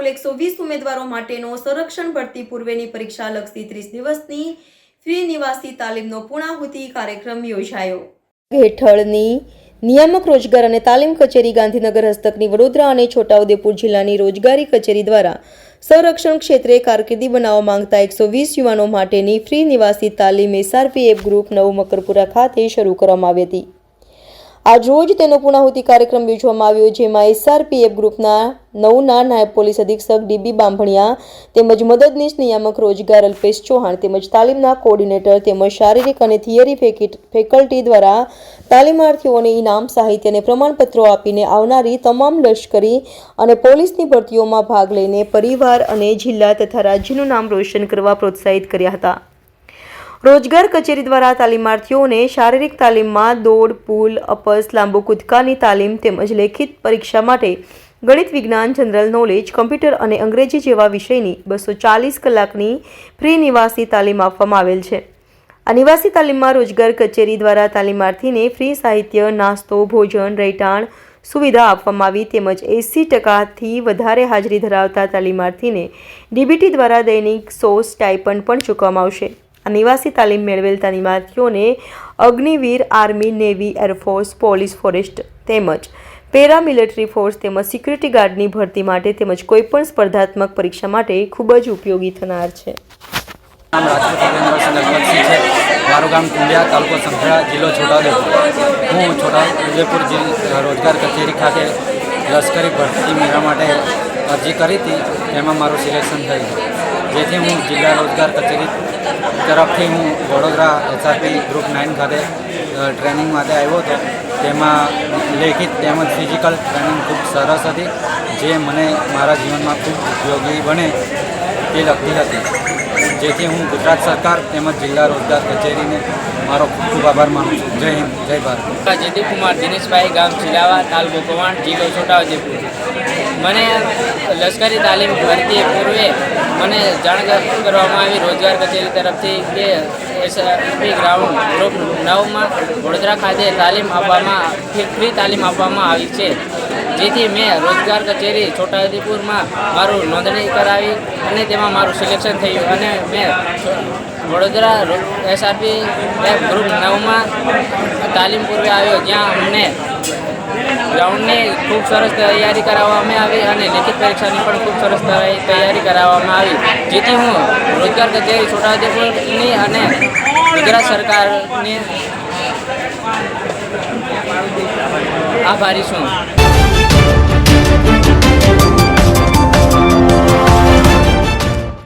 કુલ 120 ઉમેદવારો માટેનો સંરક્ષણ ભરતી પૂર્વેની પરીક્ષા લક્ષી 30 દિવસની ફ્રી નિવાસી તાલીમનો પૂર્ણાહુતિ કાર્યક્રમ યોજાયો। હેઠળની નિયામક રોજગાર અને તાલીમ કચેરી ગાંધીનગર હસ્તકની વડોદરા અને છોટાઉદેપુર જિલ્લાની રોજગારી કચેરી દ્વારા સંરક્ષણ ક્ષેત્રે કારકિર્દી બનાવવા માંગતા 120 યુવાનો માટેની ફ્રી નિવાસી તાલીમ SRPF ગ્રુપ નવ મકરપુરા ખાતે શરૂ કરવામાં આવી હતી। આજ રોજ તેનો પૂર્ણાહુતિ કાર્યક્રમ યોજવામાં આવ્યો, જેમાં SRPF ગ્રુપના નવના નાયબ પોલીસ અધિક્ષક DB બાંભણિયા તેમજ મદદનીશ નિયામક રોજગાર અલ્પેશ ચૌહાણ તેમજ તાલીમના કોઓર્ડિનેટર તેમજ શારીરિક અને થિયરી ફેકલ્ટી દ્વારા તાલીમાર્થીઓને ઇનામ, સાહિત્ય અને પ્રમાણપત્રો આપીને આવનારી તમામ લશ્કરી અને પોલીસની ભરતીઓમાં ભાગ લઈને પરિવાર અને જિલ્લા તથા રાજ્યનું નામ રોશન કરવા પ્રોત્સાહિત કર્યા હતા। રોજગાર કચેરી દ્વારા તાલીમાર્થીઓને શારીરિક તાલીમમાં દોડ, પુલ, અપસ, લાંબુ કૂદકાની તાલીમ તેમજ લેખિત પરીક્ષા માટે ગણિત, વિજ્ઞાન, જનરલ નોલેજ, કમ્પ્યુટર અને અંગ્રેજી જેવા વિષયની 240 કલાકની ફ્રી નિવાસી તાલીમ આપવામાં આવેલ છે। આ નિવાસી તાલીમમાં રોજગાર કચેરી દ્વારા તાલીમાર્થીને ફ્રી સાહિત્ય, નાસ્તો, ભોજન, રહેઠાણ સુવિધા આપવામાં આવી તેમજ 80% વધારે હાજરી ધરાવતા તાલીમાર્થીને DBT દ્વારા દૈનિક 100 સ્ટાઇપન્ડ પણ ચૂકવવામાં આવશે। આ નિવાસી તાલીમ મેળવેલ તાલીમાર્થીઓને Agniveer, army, navy, air force, police, forest તેમજ પેરામિલિટરી ફોર્સ તેમજ સિક્યુરિટી ગાર્ડની ભરતી માટે તેમજ કોઈપણ સ્પર્ધાત્મક પરીક્ષા માટે ખૂબ જ ઉપયોગી થનાર છે। મારું ગામ કુંડિયા, તાલુકો સંખેડા, જિલ્લો છોટાઉદેપુર। હું છોટાઉદેપુર રોજગાર કચેરી ખાતે લશ્કરી ભરતી મેળવવા માટે અરજી કરી હતી, તેમાં મારું સિલેક્શન થયું, જેથી હું જિલ્લા રોજગાર કચેરી તરફથી હું વડોદરા SRP ગ્રુપ 9 ખાતે ટ્રેનિંગ માટે આવ્યો હતો। તેમાં લેખિત તેમજ ફિઝિકલ ટ્રેનિંગ ખૂબ સરસ હતી, જે મને મારા જીવનમાં ખૂબ ઉપયોગી બને તે લગતી હતી, જેથી હું ગુજરાત સરકાર તેમજ જિલ્લા રોજગાર કચેરીને મારો ખૂબ ખૂબ આભાર માનું છું। જય હિન્દ, જય ભારત। જયદીપ કુમાર દિનેશભાઈ, ગામ ચિલાવા, તાલુકો કવાંટ, જિલ્લો છોટાઉદેપુર। મને લશ્કરી તાલીમ ભરતી પૂર્વે મને જાણ કરવામાં આવી રોજગાર કચેરી તરફથી કે SRP ગ્રાઉન્ડ ગ્રુપ 9માં વડોદરા ખાતે તાલીમ આપવામાં ફ્રી તાલીમ આપવામાં આવી છે, જેથી મેં રોજગાર કચેરી છોટાઉદેપુરમાં મારું નોંધણી કરાવી અને તેમાં મારું સિલેક્શન થયું અને મેં વડોદરા SRPF ગ્રુપ 9માં તાલીમ પૂર્વે આવ્યો, જ્યાં અમને ગ્રાઉન્ડની ખૂબ સરસ તૈયારી કરાવવામાં આવી અને લેખિત પરીક્ષાની પણ ખૂબ સરસ તૈયારી કરાવવામાં આવી, જેથી હું રોજગાર કચેરી છોટાઉદેપુરની અને ગુજરાત સરકારની આભારી છું।